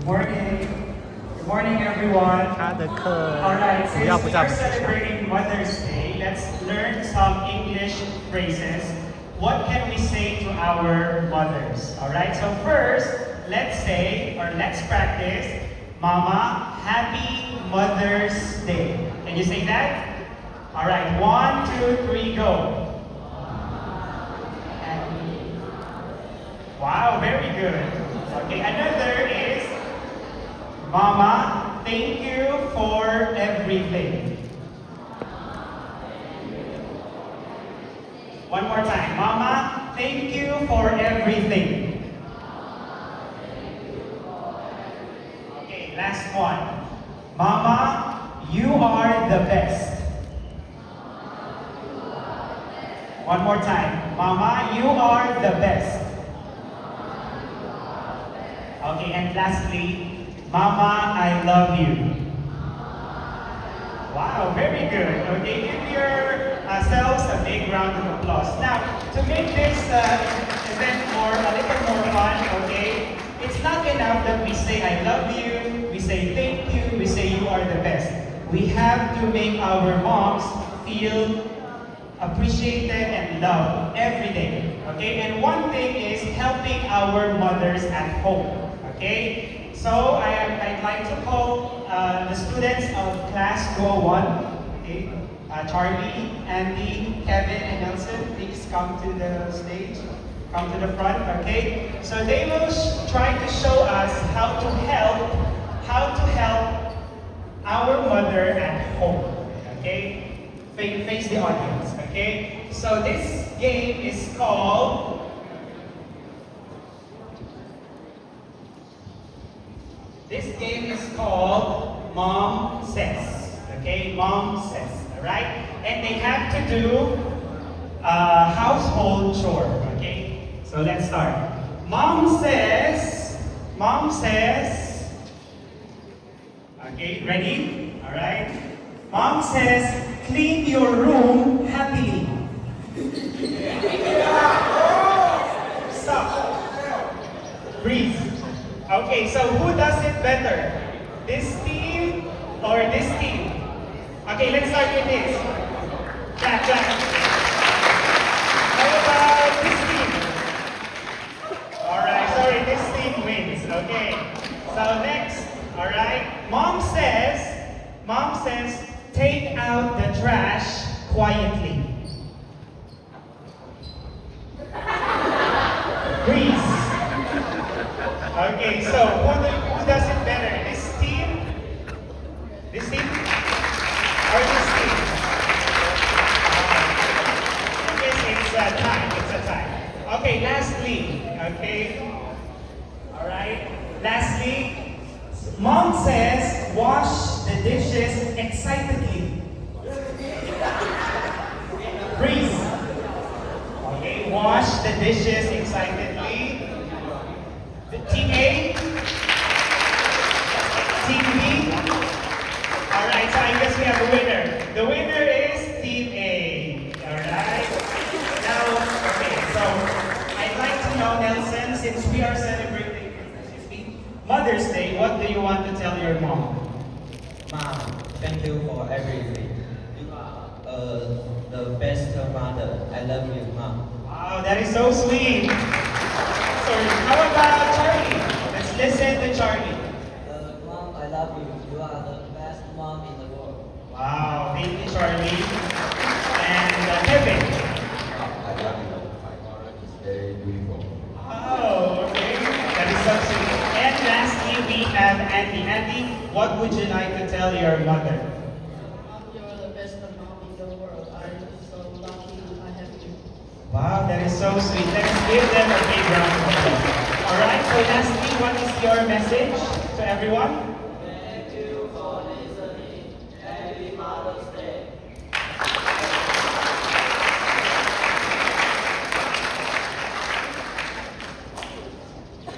Morning. Good morning, everyone. 他的课 Alright, 主 since 要 we 不在 are 我们学校。 celebrating Mother's Day, let's learn some English phrases. What can we say to our mothers? Alright, so first, let's say, or let's practice, Mama, Happy Mother's Day. Can you say that? Alright, 1, 2, 3, go. Wow, very good. Okay, another is, Mama, thank you for everything. One more time. Mama, thank you for everything. Okay, last one. Mama, you are the best. One more time. Mama, you are the best. Okay, and lastly, Mama, I love you. Wow, very good. Okay, give yourselves a big round of applause. Now, to make this event a little more fun, okay, it's not enough that we say I love you, we say thank you, we say you are the best. We have to make our moms feel appreciated and loved every day. Okay, and one thing is helping our mothers at home. Okay, so I'd like to call the students of class 201, okay, Charlie, Andy, Kevin, and Nelson, please come to the stage, come to the front, okay? So they will try to show us how to help our mother at home, okay? Face the audience, okay? So this game is called Mom Says. Okay, Mom Says. Alright? And they have to do a household chore. Okay? So let's start. Mom says. Okay, ready? Alright? Mom says, clean your room happily. Stop. Breathe. Okay, so who does it better? This team or this team? Okay, let's start with this. Clap, clap. How about this team? Alright, sorry, this team wins. Okay. So next, alright. Mom says, take out the trash quietly. Breathe. Okay, so who does it better? This team? This team? Or this team? I guess it's a tie. It's a tie. Okay, lastly. Okay. Alright. Lastly, Mom says, wash the dishes excitedly. Breathe. Okay, wash the dishes excitedly. Team A? Team B? Alright, so I guess we have a winner. The winner is Team A. Alright? Now, okay, so I'd like to know, Nelson, since we are celebrating Mother's Day, what do you want to tell your mom? Mom, thank you for everything. You are the best mother. I love you, Mom. Wow, that is so sweet. So, how about Charlie? Let's listen to Charlie. Mom, I love you. You are the best mom in the world. Wow, thank you, Charlie. And Kevin. I love you. My mother is very beautiful. Oh, okay. That is so sweet. And lastly, we have Andy. Andy, what would you like to tell your mother? You're the best mom in the world. I'm so lucky I have you. Wow, that is so sweet. Let's give them a big round of applause. Alright, so lastly, what is your message to everyone?